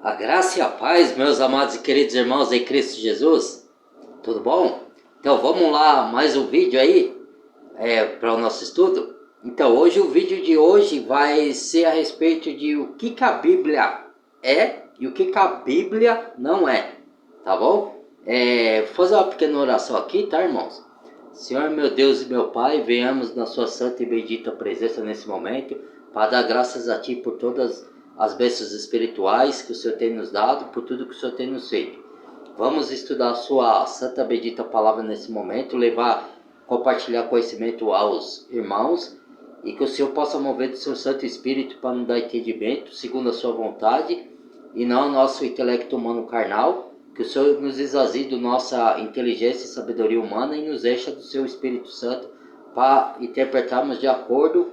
A graça e a paz, meus amados e queridos irmãos em Cristo Jesus, tudo bom? Então vamos lá, mais um vídeo aí para o nosso estudo. Então hoje o vídeo de hoje vai ser a respeito de o que a Bíblia é e o que a Bíblia não é, tá bom? Vou fazer uma pequena oração aqui, tá, irmãos? Senhor meu Deus e meu Pai, venhamos na sua santa e bendita presença nesse momento para dar graças a Ti por todas as bênçãos espirituais que o Senhor tem nos dado, por tudo que o Senhor tem nos feito. Vamos estudar a sua santa bendita palavra nesse momento, compartilhar conhecimento aos irmãos e que o Senhor possa mover do seu Santo Espírito para nos dar entendimento segundo a sua vontade e não o nosso intelecto humano carnal. Que o Senhor nos esvazie da nossa inteligência e sabedoria humana e nos encha do seu Espírito Santo para interpretarmos de acordo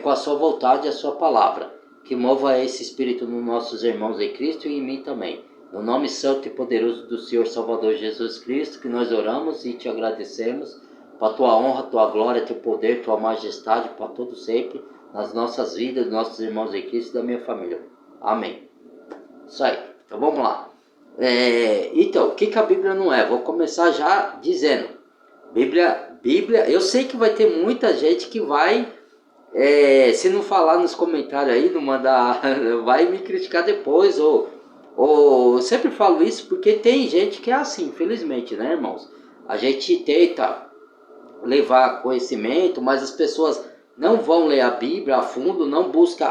com a sua vontade e a sua palavra. Que mova esse Espírito nos nossos irmãos em Cristo e em mim também. No nome santo e poderoso do Senhor Salvador Jesus Cristo, que nós oramos e te agradecemos para a tua honra, tua glória, teu poder, tua majestade para todo sempre, nas nossas vidas, dos nossos irmãos em Cristo e da minha família. Amém. Isso aí. Então vamos lá. Então, o que a Bíblia não é? Vou começar já dizendo. Bíblia, eu sei que vai ter muita gente que vai, se não falar nos comentários aí, não mandar, vai me criticar depois, ou eu sempre falo isso porque tem gente que é assim, infelizmente, né, irmãos? A gente tenta levar conhecimento, mas as pessoas não vão ler a Bíblia a fundo, não busca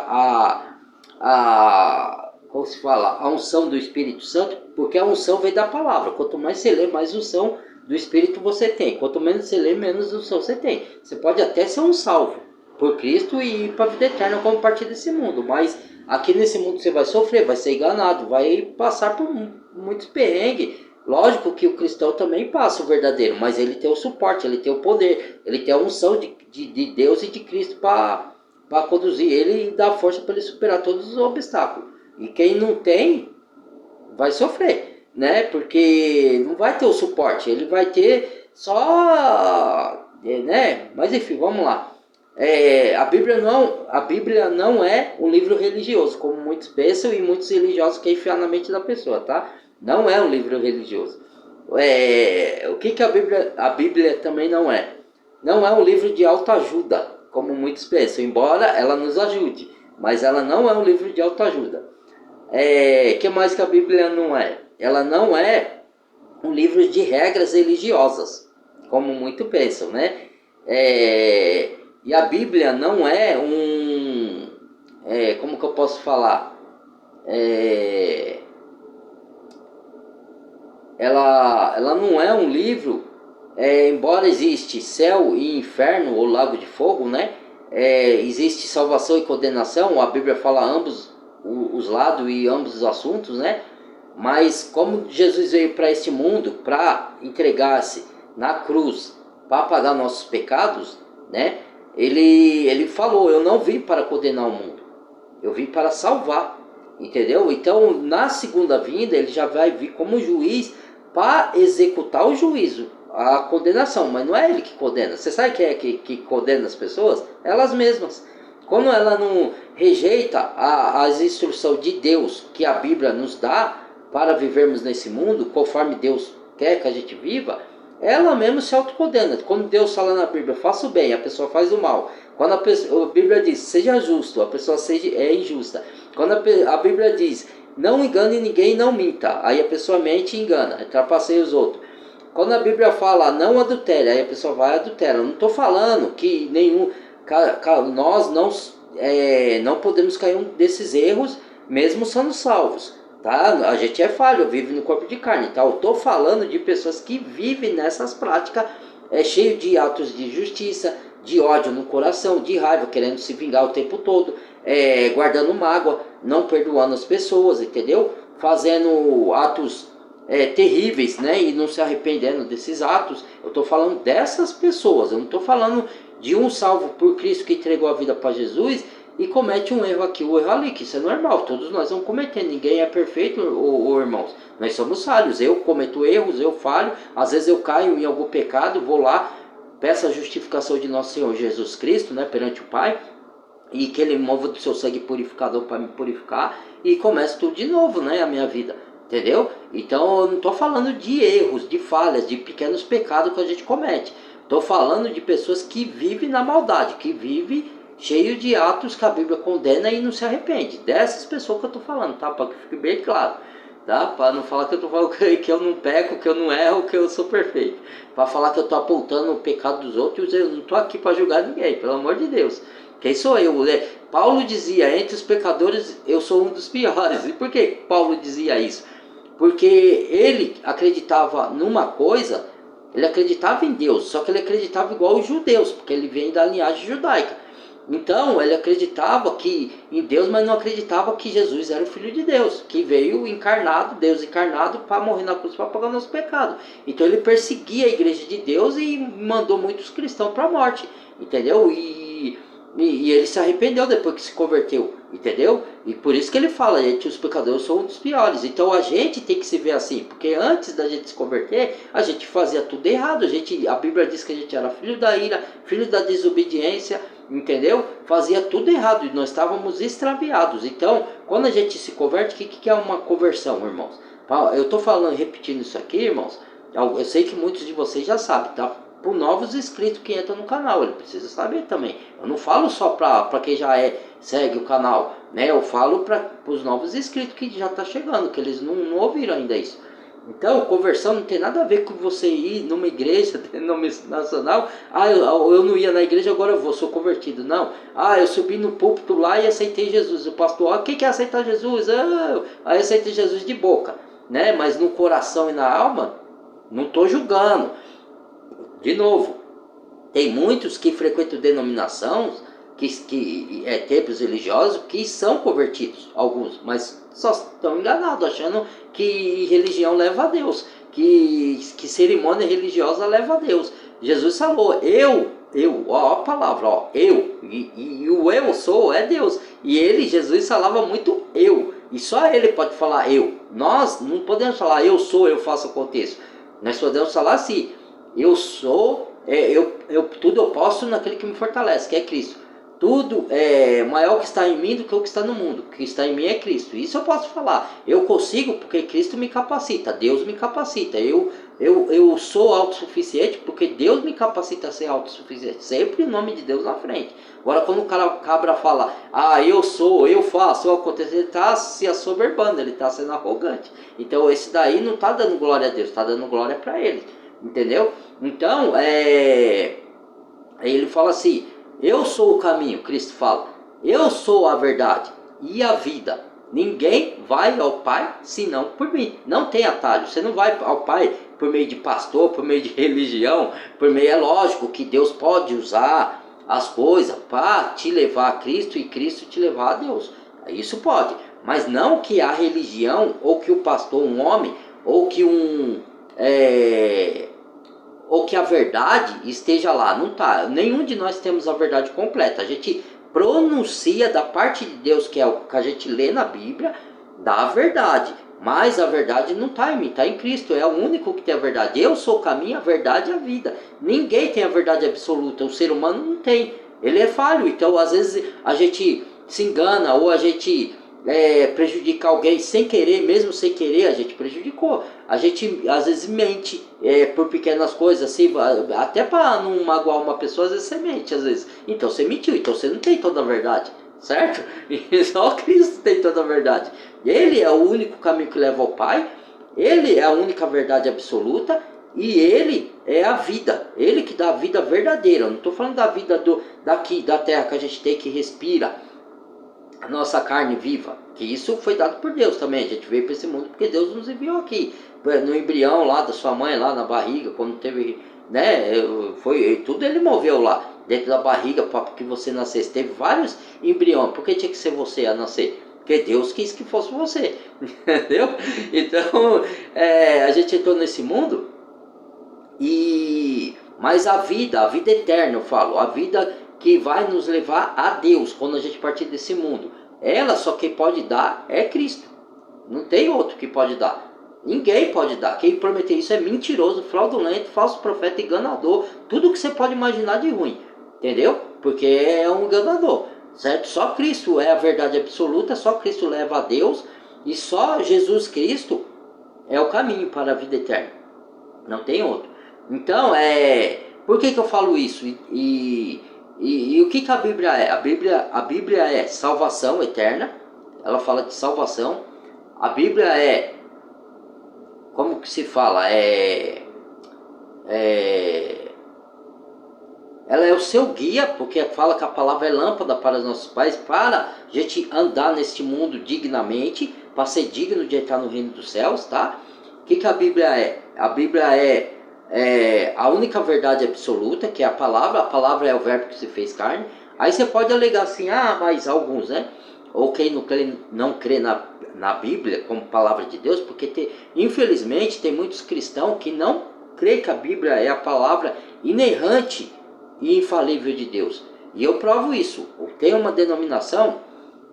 como se fala, a unção do Espírito Santo, porque a unção vem da palavra. Quanto mais você lê, mais unção do Espírito você tem. Quanto menos você lê, menos unção você tem. Você pode até ser um salvo por Cristo e ir para a vida eterna como partir desse mundo, mas aqui nesse mundo você vai sofrer, vai ser enganado, vai passar por muitos perrengues. Lógico que o cristão também passa o verdadeiro, mas ele tem o suporte, ele tem o poder, ele tem a unção de Deus e de Cristo para conduzir ele e dar força para ele superar todos os obstáculos. E quem não tem, vai sofrer, né? Porque não vai ter o suporte, ele vai ter só, né? Mas enfim, vamos lá. A Bíblia não é um livro religioso, como muitos pensam e muitos religiosos querem enfiar na mente da pessoa, tá? Não é um livro religioso. O que a Bíblia também não é? Não é um livro de autoajuda, como muitos pensam, embora ela nos ajude, mas ela não é um livro de autoajuda. Que mais que a Bíblia não é? Ela não é um livro de regras religiosas, como muitos pensam, né? E a Bíblia não é como que eu posso falar? Ela não é um livro, embora existe céu e inferno, ou lago de fogo, né? Existe salvação e condenação, a Bíblia fala ambos os lados e ambos os assuntos, né? Mas como Jesus veio para este mundo para entregar-se na cruz para pagar nossos pecados, né? Ele falou: eu não vim para condenar o mundo, eu vim para salvar, entendeu? Então na segunda vinda ele já vai vir como juiz para executar o juízo, a condenação, mas não é ele que condena. Você sabe quem é que condena as pessoas? Elas mesmas. Quando ela não rejeita as instruções de Deus que a Bíblia nos dá para vivermos nesse mundo, conforme Deus quer que a gente viva, ela mesma se autocondena. Quando Deus fala na Bíblia, faça o bem, a pessoa faz o mal. Quando a Bíblia diz, seja justo, a pessoa é injusta. Quando a Bíblia diz, não engane ninguém, não minta, aí a pessoa mente e engana, trapaceia os outros. Quando a Bíblia fala, não adultere, aí a pessoa vai e adultera. Eu não estou falando que nós não podemos cair um desses erros, mesmo sendo salvos, tá? A gente é falho, vive no corpo de carne, tá? Eu estou falando de pessoas que vivem nessas práticas, cheio de atos de justiça, de ódio no coração, de raiva, querendo se vingar o tempo todo, guardando mágoa, não perdoando as pessoas, entendeu? Fazendo atos terríveis, né? E não se arrependendo desses atos. Eu estou falando dessas pessoas, eu não estou falando de um salvo por Cristo que entregou a vida para Jesus e comete um erro aqui, um erro ali, que isso é normal, todos nós vamos cometendo, ninguém é perfeito, irmãos, nós somos falhos, eu cometo erros, eu falho, às vezes eu caio em algum pecado, vou lá, peço a justificação de nosso Senhor Jesus Cristo, né, perante o Pai, e que ele mova do seu sangue purificador para me purificar e comece tudo de novo, né, a minha vida, entendeu? Então eu não estou falando de erros, de falhas, de pequenos pecados que a gente comete. Estou falando de pessoas que vivem na maldade, que vivem cheio de atos que a Bíblia condena e não se arrepende. Dessas pessoas que eu estou falando, tá? Para que fique bem claro, tá? Para não falar que eu estou falando que eu não peco, que eu não erro, que eu sou perfeito. Para falar que eu estou apontando o pecado dos outros, eu não estou aqui para julgar ninguém, pelo amor de Deus. Quem sou eu? Paulo dizia, entre os pecadores eu sou um dos piores. E por que Paulo dizia isso? Porque ele acreditava numa coisa, ele acreditava em Deus, só que ele acreditava igual os judeus, porque ele vem da linhagem judaica. Então ele acreditava que em Deus, mas não acreditava que Jesus era o Filho de Deus, que veio encarnado, Deus encarnado, para morrer na cruz para pagar nosso pecado. Então ele perseguia a igreja de Deus e mandou muitos cristãos para a morte, entendeu? E ele se arrependeu depois que se converteu, entendeu? E por isso que ele fala, gente, os pecadores são um dos piores. Então a gente tem que se ver assim, porque antes da gente se converter, a gente fazia tudo errado. A Bíblia diz que a gente era filho da ira, filho da desobediência, entendeu? Fazia tudo errado e nós estávamos extraviados. Então, quando a gente se converte, o que é uma conversão, irmãos? Eu estou falando, repetindo isso aqui, irmãos. Eu sei que muitos de vocês já sabem, tá? Por novos inscritos que entram no canal, ele precisa saber também. Eu não falo só para quem já segue o canal, né? Eu falo para os novos inscritos que já está chegando, que eles não ouviram ainda isso. Então, conversão não tem nada a ver com você ir numa igreja denominacional. Eu não ia na igreja, agora eu sou convertido. Não. Eu subi no púlpito lá e aceitei Jesus. O pastor, o que é aceitar Jesus? Aí aceitei Jesus de boca, né? Mas no coração e na alma, não estou julgando. De novo, tem muitos que frequentam denominações, templos religiosos, que são convertidos, alguns, mas só estão enganados, achando que religião leva a Deus, que cerimônia religiosa leva a Deus. Jesus falou, ó a palavra, ó, e o eu sou é Deus, e Jesus falava muito eu, e só ele pode falar eu. Nós não podemos falar eu sou, eu faço, aconteço. Nós podemos falar assim, eu sou, tudo eu posso naquele que me fortalece, que é Cristo. Tudo é maior que está em mim do que o que está no mundo. O que está em mim é Cristo. Isso eu posso falar. Eu consigo porque Cristo me capacita. Deus me capacita. Eu sou autossuficiente porque Deus me capacita a ser autossuficiente. Sempre o nome de Deus na frente. Agora quando o cabra fala, eu sou, eu faço, eu aconteço, ele está se assoberbando, ele está sendo arrogante. Então esse daí não está dando glória a Deus, está dando glória para ele. Entendeu? Então, ele fala assim, eu sou o caminho, Cristo fala, eu sou a verdade e a vida. Ninguém vai ao Pai senão por mim. Não tem atalho, você não vai ao Pai por meio de pastor, por meio de religião, é lógico que Deus pode usar as coisas para te levar a Cristo e Cristo te levar a Deus. Isso pode, mas não que a religião, ou que o pastor, um homem, ou que ou que a verdade esteja lá. Não tá. Nenhum de nós temos a verdade completa. A gente pronuncia da parte de Deus, que é o que a gente lê na Bíblia, da verdade. Mas a verdade não está em mim, está em Cristo. É o único que tem a verdade. Eu sou o caminho, a verdade e a vida. Ninguém tem a verdade absoluta. O ser humano não tem. Ele é falho. Então, às vezes, a gente se engana ou a gente prejudica alguém sem querer, mesmo sem querer, a gente prejudicou. A gente às vezes mente por pequenas coisas, assim, até para não magoar uma pessoa, às vezes você mente, às vezes. Então você mentiu, então você não tem toda a verdade, certo? E só Cristo tem toda a verdade. Ele é o único caminho que leva ao Pai, ele é a única verdade absoluta e ele é a vida. Ele que dá a vida verdadeira. Eu não estou falando da vida daqui, da terra que a gente tem, que respira, a nossa carne viva, que isso foi dado por Deus também. A gente veio para esse mundo porque Deus nos enviou aqui, no embrião lá da sua mãe, lá na barriga, quando teve, né, tudo ele moveu lá, dentro da barriga, para que você nascesse. Teve vários embriões, porque tinha que ser você a nascer? Porque Deus quis que fosse você, entendeu? Então, a gente entrou nesse mundo, mas a vida eterna, eu falo, a vida que vai nos levar a Deus quando a gente partir desse mundo, ela só quem pode dar é Cristo. Não tem outro que pode dar. Ninguém pode dar. Quem prometer isso é mentiroso, fraudulento, falso profeta, enganador. Tudo que você pode imaginar de ruim. Entendeu? Porque é um enganador. certo? Só Cristo é a verdade absoluta, só Cristo leva a Deus e só Jesus Cristo é o caminho para a vida eterna. Não tem outro. Então, por que eu falo isso? E o que a Bíblia é? A Bíblia é salvação eterna. Ela fala de salvação. A Bíblia é, como que se fala? Ela é o seu guia, porque fala que a palavra é lâmpada para os nossos pais, para a gente andar neste mundo dignamente, para ser digno de entrar no reino dos céus, tá? O que a Bíblia é? A Bíblia é a única verdade absoluta, que é a palavra é o verbo que se fez carne. Aí você pode alegar assim, mas alguns, né? Ou quem não crê na Bíblia como palavra de Deus, porque infelizmente tem muitos cristãos que não crê que a Bíblia é a palavra inerrante e infalível de Deus. E eu provo isso. Tem uma denominação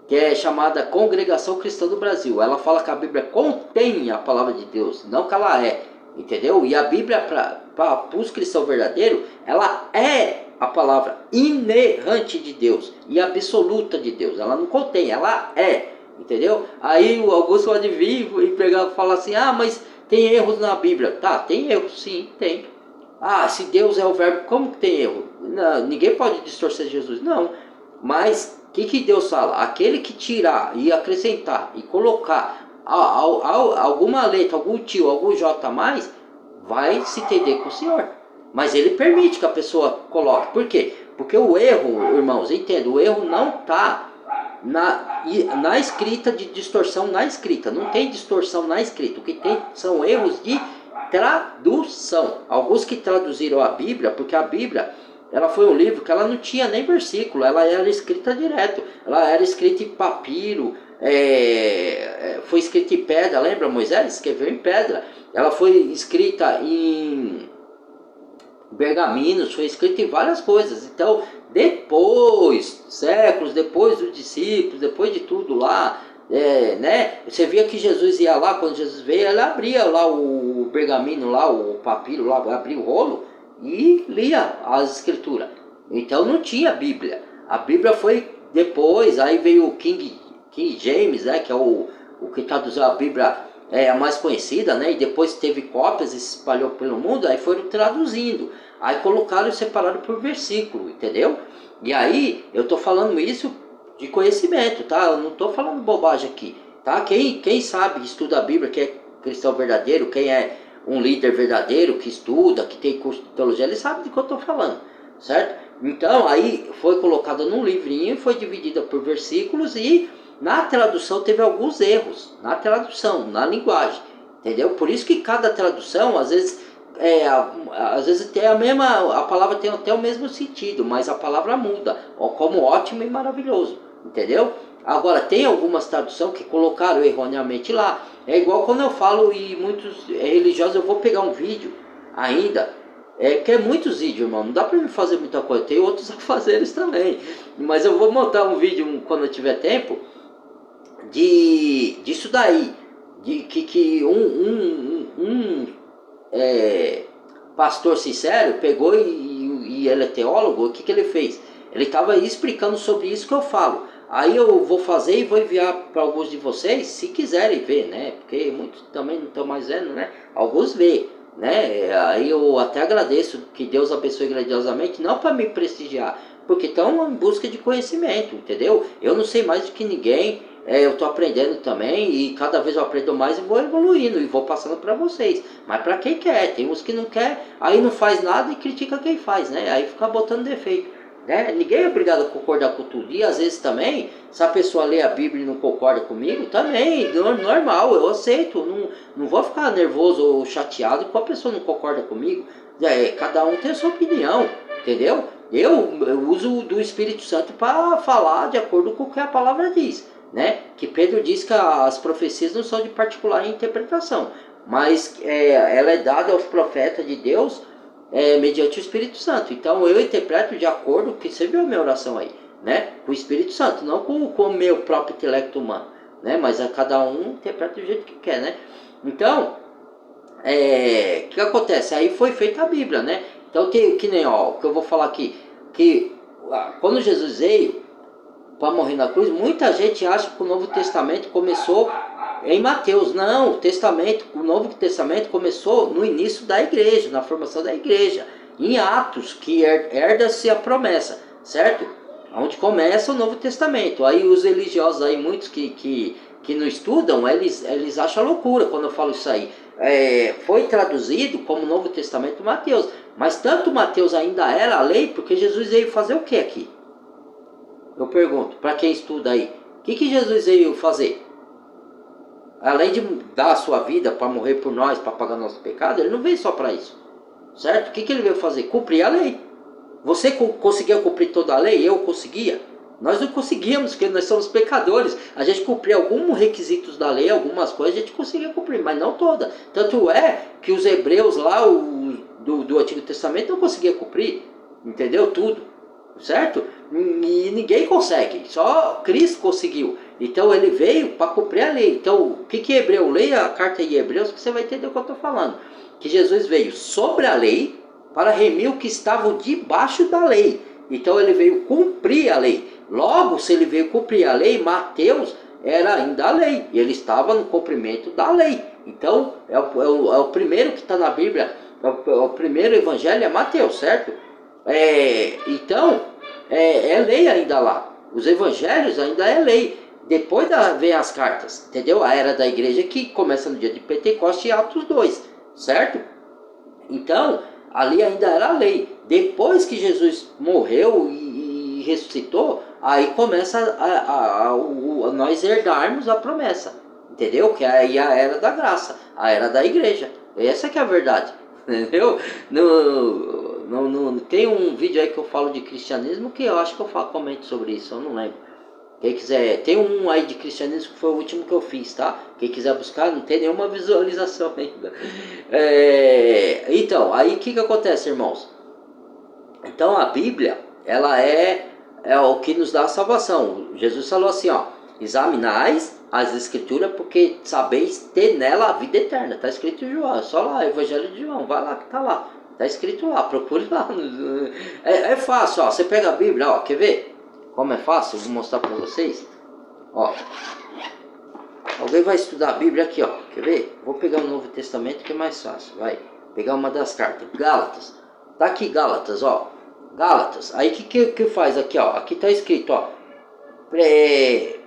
que é chamada Congregação Cristã do Brasil. Ela fala que a Bíblia contém a palavra de Deus, não que ela é. Entendeu? E a Bíblia, para os cristãos verdadeiros, ela é a palavra inerrante de Deus e absoluta de Deus. Ela não contém, ela é. Entendeu? Aí o Augusto pode vir e pegar e falar assim, mas tem erros na Bíblia. Tá, tem erros, sim, tem. Se Deus é o verbo, como que tem erro? Não, ninguém pode distorcer Jesus, não. Mas o que Deus fala? Aquele que tirar e acrescentar e colocar alguma letra, algum tio, algum J a mais, vai se entender com o Senhor. Mas ele permite que a pessoa coloque. Por quê? Porque o erro, irmãos, entenda, o erro não está na escrita, de distorção na escrita. Não tem distorção na escrita. O que tem são erros de tradução. Alguns que traduziram a Bíblia, porque a Bíblia, ela foi um livro que ela não tinha nem versículo, ela era escrita direto, ela era escrita em papiro, foi escrita em pedra, lembra? Moisés escreveu em pedra. Ela foi escrita em pergaminos, foi escrita em várias coisas. Então, depois, séculos depois dos discípulos, depois de tudo lá, né? Você via que Jesus ia lá, quando Jesus veio, ele abria lá o pergaminho, lá, o papiro, lá, abria o rolo e lia as escrituras. Então não tinha Bíblia. A Bíblia foi depois, aí veio o King James, né? Que é o que traduziu a Bíblia, a mais conhecida, né? E depois teve cópias e se espalhou pelo mundo, aí foram traduzindo. Aí colocaram e separaram por versículo, entendeu? E aí, eu tô falando isso de conhecimento, tá? Eu não tô falando bobagem aqui, tá? Quem sabe, estuda a Bíblia, quem é cristão verdadeiro, quem é um líder verdadeiro, que estuda, que tem curso de teologia, ele sabe do que eu tô falando, certo? Então, aí foi colocada num livrinho, foi dividida por versículos e na tradução teve alguns erros, na tradução, na linguagem, entendeu? Por isso que cada tradução, às vezes tem a palavra tem até o mesmo sentido, mas a palavra muda, como ótimo e maravilhoso, entendeu? Agora, tem algumas traduções que colocaram erroneamente lá. É igual quando eu falo, e muitos religiosos, eu vou pegar um vídeo ainda, porque é muitos vídeos, irmão, não dá pra mim fazer muita coisa, tem outros a fazer também, mas eu vou montar um vídeo quando eu tiver tempo, disso daí, de que pastor sincero pegou e ele é teólogo. O que ele fez? Ele estava explicando sobre isso que eu falo. Aí eu vou fazer e vou enviar para alguns de vocês, se quiserem ver, né? Porque muitos também não estão mais vendo, né? Alguns vê, né? Aí eu até agradeço, que Deus abençoe grandiosamente, não para me prestigiar, porque estão em busca de conhecimento, entendeu? Eu não sei mais do que ninguém, eu estou aprendendo também, e cada vez eu aprendo mais e vou evoluindo, e vou passando para vocês. Mas para quem quer, tem uns que não quer, aí não faz nada e critica quem faz, né? Aí fica botando defeito. Né? Ninguém é obrigado a concordar com tudo. E às vezes também, se a pessoa lê a Bíblia e não concorda comigo, também, normal, eu aceito. Não vou ficar nervoso ou chateado porque a pessoa não concorda comigo. Cada um tem a sua opinião, entendeu? Eu uso do Espírito Santo para falar de acordo com o que a palavra diz, né? Que Pedro diz que as profecias não são de particular interpretação, mas ela é dada aos profetas de Deus, mediante o Espírito Santo. Então eu interpreto de acordo com que você viu a minha oração aí, né? Com o Espírito Santo, não com o meu próprio intelecto humano, né? Mas cada um interpreta do jeito que quer, né? Então, o que acontece? Aí foi feita a Bíblia, né? Então tem que nem, o que eu vou falar aqui, que quando Jesus veio, para morrer na cruz. Muita gente acha que o Novo Testamento começou em Mateus. Não, o Novo Testamento começou no início da igreja, na formação da igreja, em Atos, que herda-se a promessa, certo? Onde começa o Novo Testamento. Aí os religiosos aí, muitos que não estudam, eles acham loucura quando eu falo isso aí. Foi traduzido como Novo Testamento Mateus, mas tanto Mateus ainda era a lei, porque Jesus veio fazer o que aqui? Eu pergunto, para quem estuda aí, o que Jesus veio fazer? Além de dar a sua vida para morrer por nós, para pagar nosso pecado, ele não veio só para isso, certo? O que ele veio fazer? Cumprir a lei. Você conseguia cumprir toda a lei? Eu conseguia? Nós não conseguíamos, porque nós somos pecadores. A gente cumpria alguns requisitos da lei, algumas coisas a gente conseguia cumprir, mas não toda. Tanto é que os hebreus lá do Antigo Testamento não conseguiam cumprir, entendeu? Tudo, certo? E ninguém consegue, só Cristo conseguiu. Então ele veio para cumprir a lei. Então o que é Hebreu? Leia a carta de Hebreus que você vai entender o que eu estou falando. Que Jesus veio sobre a lei para remir o que estavam debaixo da lei. Então ele veio cumprir a lei. Logo, se ele veio cumprir a lei, Mateus era ainda a lei. E ele estava no cumprimento da lei. Então é o primeiro que está na Bíblia. O primeiro evangelho é Mateus, certo? Então é lei ainda lá. Os evangelhos ainda é lei. Depois vem as cartas, entendeu? A era da igreja que começa no dia de Pentecostes e Atos 2, certo? Então, ali ainda era a lei. Depois que Jesus morreu e ressuscitou, aí começa a nós herdarmos a promessa, entendeu? Que aí é a era da graça, a era da igreja. Essa que é a verdade, entendeu? Tem um vídeo aí que eu falo de cristianismo que eu acho que eu comento sobre isso, eu não lembro. Quem quiser, tem um aí de cristianismo que foi o último que eu fiz, tá? Quem quiser buscar, não tem nenhuma visualização ainda. Então, aí o que acontece, irmãos? Então a Bíblia, ela é o que nos dá a salvação. Jesus falou assim, ó: examinais as escrituras porque sabeis ter nela a vida eterna. Está escrito em João, é só lá, Evangelho de João, vai lá que tá lá. Está escrito lá, procure lá. É fácil, ó. Você pega a Bíblia, ó, quer ver? Como é fácil, eu vou mostrar para vocês. Ó, alguém vai estudar a Bíblia aqui, ó. Quer ver? Vou pegar o Novo Testamento que é mais fácil. Vai pegar uma das cartas. Gálatas. Tá aqui Gálatas, ó. Gálatas. Aí que faz aqui, ó? Aqui tá escrito, ó.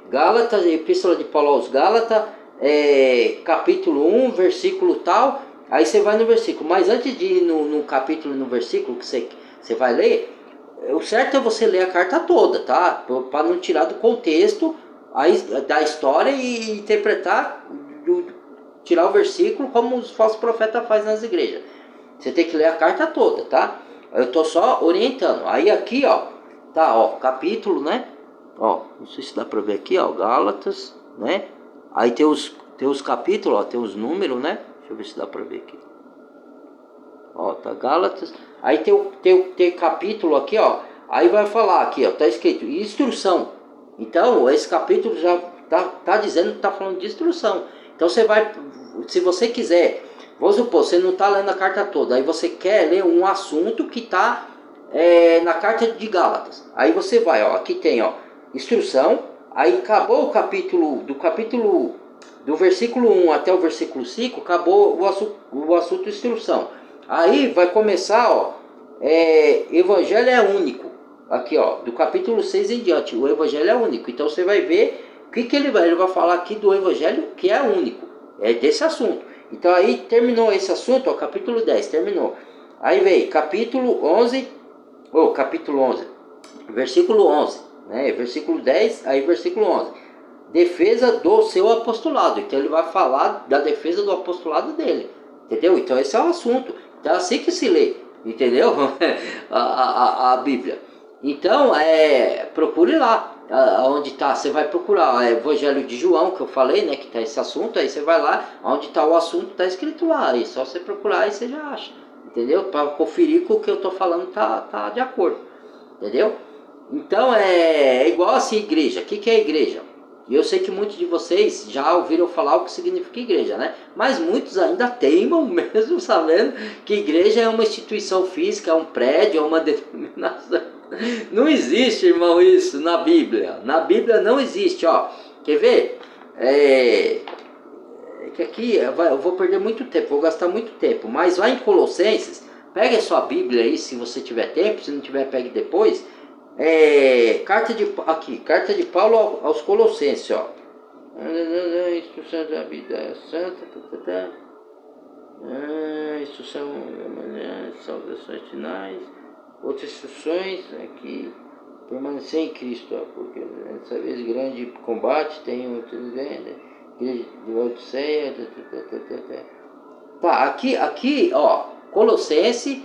Gálatas, Epístola de Paulo aos Gálatas, capítulo 1, versículo tal. Aí você vai no versículo. Mas antes de ir no capítulo e no versículo que você vai ler, o certo é você ler a carta toda, tá? Para não tirar do contexto da história e interpretar, tirar o versículo como os falsos profetas fazem nas igrejas. Você tem que ler a carta toda, tá? Eu tô só orientando. Aí aqui, ó, tá, ó, capítulo, né? Ó, não sei se dá para ver aqui, ó, Gálatas, né? Aí tem os capítulos, ó, tem os números, né? Deixa eu ver se dá para ver aqui. Ó, tá Gálatas. Aí tem capítulo aqui, ó. Aí vai falar aqui, ó, tá escrito instrução. Então, esse capítulo já tá dizendo que tá falando de instrução. Então você vai, se você quiser, vamos supor, você não tá lendo a carta toda, aí você quer ler um assunto que tá na carta de Gálatas. Aí você vai, ó, aqui tem, ó, instrução. Aí acabou o capítulo, do versículo 1 até o versículo 5, acabou o assunto instrução. Aí vai começar, ó, Evangelho é único. Aqui, ó, do capítulo 6 em diante, o Evangelho é único. Então você vai ver o que ele vai falar aqui do Evangelho que é único. É desse assunto. Então aí terminou esse assunto, ó, capítulo 10, terminou. Aí veio capítulo 11, versículo 11, né? Versículo 10, aí versículo 11. Defesa do seu apostolado. Então ele vai falar da defesa do apostolado dele. Entendeu? Então esse é o assunto. Então é assim que se lê, entendeu? a Bíblia. Então, procure lá, onde está, você vai procurar o Evangelho de João, que eu falei, né, que está esse assunto, aí você vai lá, onde está o assunto, está escrito lá, aí só você procurar, aí você já acha, entendeu? Para conferir que o que eu estou falando tá de acordo, entendeu? Então, é igual assim, igreja. O que é igreja? E eu sei que muitos de vocês já ouviram falar o que significa igreja, né? Mas muitos ainda teimam mesmo sabendo que igreja é uma instituição física, é um prédio, é uma denominação. Não existe, irmão, isso na Bíblia. Na Bíblia não existe, ó. Quer ver? Que aqui eu vou perder muito tempo, vou gastar muito tempo. Mas lá em Colossenses, pegue a sua Bíblia aí, se você tiver tempo. Se não tiver, pegue depois. Carta de Paulo aos Colossenses, ó. Instrução da vida santa, instrução, saudações finais, outras instruções aqui, permanecer em Cristo, ó, porque dessa vez grande combate tem outro venda, igreja de Laodiceia, tá, aqui, ó, Colossenses,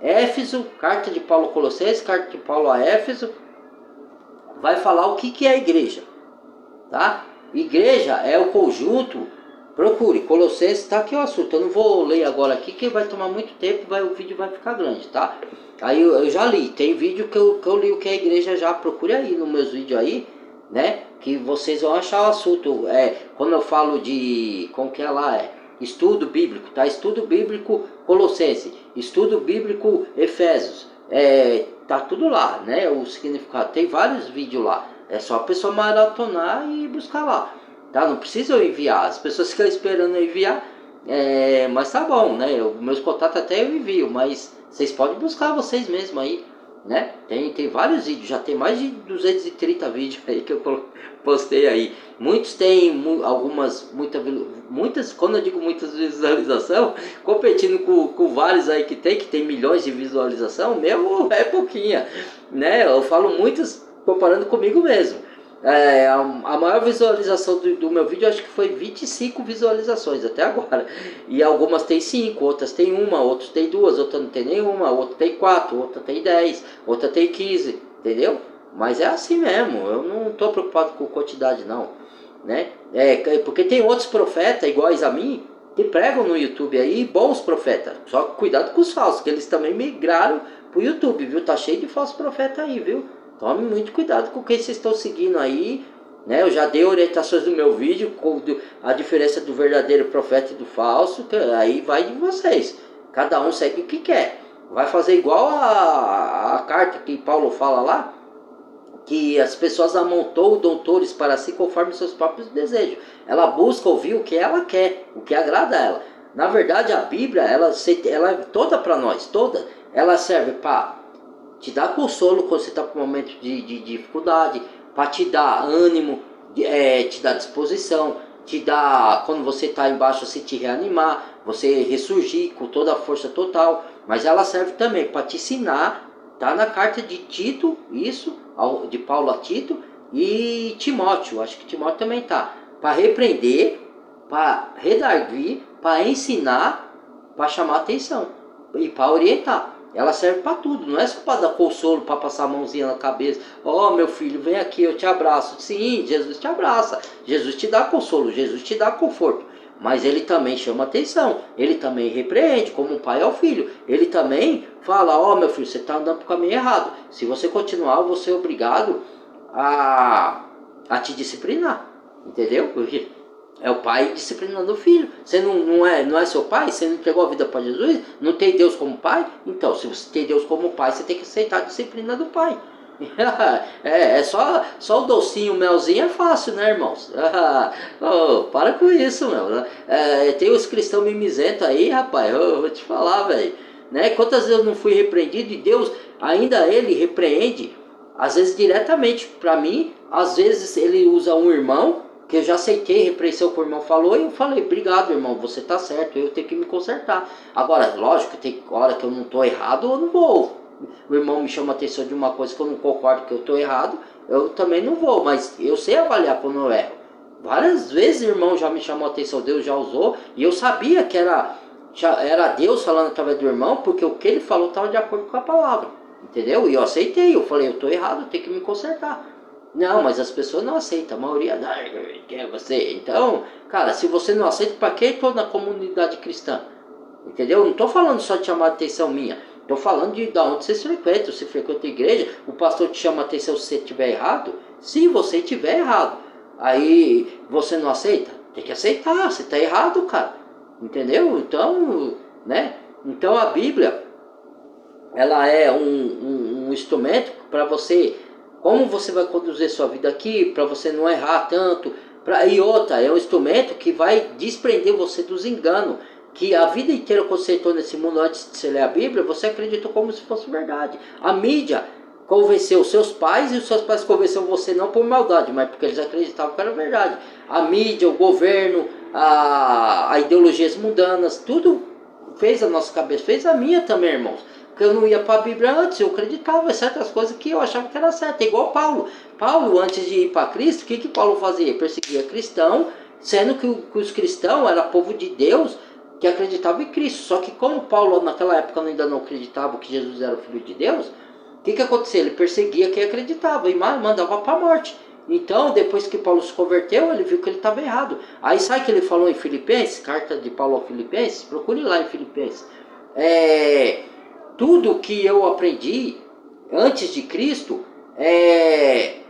Éfeso, carta de Paulo a Colossenses, carta de Paulo a Éfeso, vai falar o que é a igreja, tá? Igreja é o conjunto. Procure, Colossenses, está aqui o assunto. Eu não vou ler agora aqui, que vai tomar muito tempo, o vídeo vai ficar grande, tá? Aí eu já li, tem vídeo que eu li o que é a igreja já. Procure aí nos meus vídeos aí, né? Que vocês vão achar o assunto. Quando eu falo de, como que é lá, estudo bíblico, tá? Estudo bíblico Colossenses, estudo bíblico Efésios, tá tudo lá, né? O significado, tem vários vídeos lá. É só a pessoa maratonar e buscar lá, tá? Não precisa eu enviar. As pessoas ficam esperando eu enviar, mas tá bom, né? Meus contatos até eu envio, mas vocês podem buscar vocês mesmos aí, né? Tem vários vídeos, já tem mais de 230 vídeos aí que eu postei aí. Muitos têm muitas, quando eu digo muitas visualização, competindo com vários aí que tem milhões de visualização, meu é pouquinha, né? Eu falo muitas comparando comigo mesmo. A maior visualização do meu vídeo, acho que foi 25 visualizações até agora. E algumas tem 5, outras tem 1, outras tem 2, outras não tem nenhuma, outra tem 4, outra tem 10, outra tem 15, entendeu? Mas é assim mesmo, eu não estou preocupado com quantidade não, né? Porque tem outros profetas iguais a mim, que pregam no YouTube aí, bons profetas. Só cuidado com os falsos, que eles também migraram pro YouTube, viu? Tá cheio de falsos profetas aí, viu? Tome muito cuidado com quem vocês estão seguindo aí, né? Eu já dei orientações no meu vídeo com a diferença do verdadeiro profeta e do falso, que aí vai de vocês. Cada um segue o que quer. Vai fazer igual a carta que Paulo fala lá, que as pessoas amontou doutores para si conforme seus próprios desejos. Ela busca ouvir o que ela quer, o que agrada a ela. Na verdade, a Bíblia, ela é toda para nós, toda. Ela serve para te dar consolo quando você está com um momento de dificuldade, para te dar ânimo, te dar disposição, te dar, quando você está embaixo, você te reanimar, você ressurgir com toda a força total. Mas ela serve também para te ensinar, tá na carta de Tito, isso, de Paulo a Tito, e Timóteo, acho que Timóteo também tá, para repreender, para redarguir, para ensinar, para chamar atenção e para orientar. Ela serve para tudo, não é só para dar consolo, para passar a mãozinha na cabeça. Ó, meu filho, vem aqui, eu te abraço. Sim, Jesus te abraça, Jesus te dá consolo, Jesus te dá conforto. Mas ele também chama atenção, ele também repreende, como um pai ao filho. Ele também fala, ó, meu filho, você está andando para o caminho errado. Se você continuar, eu vou ser obrigado a te disciplinar, entendeu? Porque é o pai disciplinando o filho. Você não é seu pai? Você não entregou a vida para Jesus? Não tem Deus como pai? Então, se você tem Deus como pai, você tem que aceitar a disciplina do pai. Só o docinho, o melzinho é fácil, né, irmãos? Para com isso, meu. Tem os cristãos mimizentos aí, rapaz. Eu vou te falar, velho. Né? Quantas vezes eu não fui repreendido e Deus, ainda ele repreende, às vezes diretamente para mim, às vezes ele usa um irmão, que eu já aceitei repreensão que o irmão falou, e eu falei, obrigado, irmão, você tá certo, eu tenho que me consertar. Agora, lógico, tem hora que eu não tô errado, eu não vou. O irmão me chama a atenção de uma coisa que eu não concordo, que eu tô errado, eu também não vou, mas eu sei avaliar quando eu erro. Várias vezes o irmão já me chamou a atenção, Deus já usou, e eu sabia que era Deus falando através do irmão, porque o que ele falou estava de acordo com a palavra, entendeu? E eu aceitei, eu falei, eu tô errado, eu tenho que me consertar. Não, mas as pessoas não aceitam, a maioria quer você. Então, cara, se você não aceita, para que estou na comunidade cristã? Entendeu? Não estou falando só de chamar a atenção minha. Estou falando de onde você frequenta. Você frequenta a igreja, o pastor te chama a atenção se você estiver errado. Se você estiver errado, aí você não aceita? Tem que aceitar, você está errado, cara. Entendeu? Então, né? Então a Bíblia, ela é um instrumento para você, como você vai conduzir sua vida aqui, para você não errar tanto, e outra, é um instrumento que vai desprender você dos enganos, que a vida inteira que você aceitou nesse mundo antes de você ler a Bíblia, você acreditou como se fosse verdade. A mídia convenceu seus pais e os seus pais convenceram você não por maldade, mas porque eles acreditavam que era verdade. A mídia, o governo, a ideologias mundanas, tudo fez a nossa cabeça, fez a minha também, irmãos. Porque eu não ia para a Bíblia antes, eu acreditava em certas coisas que eu achava que era certo. É igual Paulo. Paulo, antes de ir para Cristo, o que Paulo fazia? Perseguia cristão, sendo que os cristãos eram povo de Deus que acreditava em Cristo. Só que como Paulo naquela época ainda não acreditava que Jesus era o Filho de Deus, o que acontecia? Ele perseguia quem acreditava e mandava para a morte. Então, depois que Paulo se converteu, ele viu que ele estava errado. Aí sabe o que ele falou em Filipenses? Carta de Paulo aos Filipenses? Procure lá em Filipenses. Tudo que eu aprendi antes de Cristo,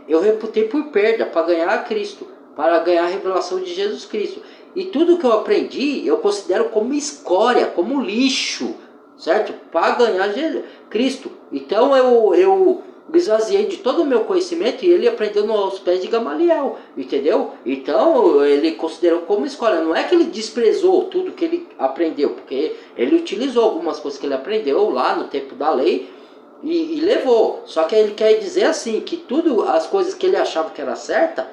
eu reputei por perda para ganhar a Cristo, para ganhar a revelação de Jesus Cristo. E tudo que eu aprendi, eu considero como escória, como lixo, certo? Para ganhar Cristo. Então eu esvaziei de todo o meu conhecimento e ele aprendeu aos pés de Gamaliel, entendeu? Então ele considerou como escola. Não é que ele desprezou tudo que ele aprendeu, porque ele utilizou algumas coisas que ele aprendeu lá no tempo da lei e levou. Só que ele quer dizer assim, que tudo as coisas que ele achava que era certa,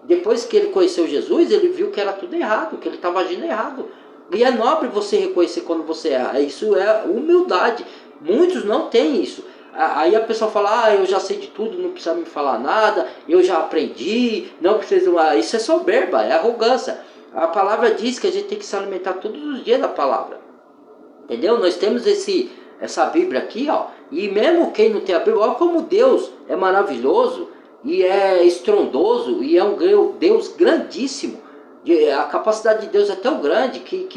depois que ele conheceu Jesus, ele viu que era tudo errado, que ele estava agindo errado. E é nobre você reconhecer quando você erra. Isso é humildade. Muitos não têm isso. Aí a pessoa fala, eu já sei de tudo, não precisa me falar nada, eu já aprendi, não precisa... Isso é soberba, é arrogância. A palavra diz que a gente tem que se alimentar todos os dias da palavra. Entendeu? Nós temos essa Bíblia aqui, ó. E mesmo quem não tem a Bíblia, olha como Deus é maravilhoso, e é estrondoso, e é um Deus grandíssimo. A capacidade de Deus é tão grande que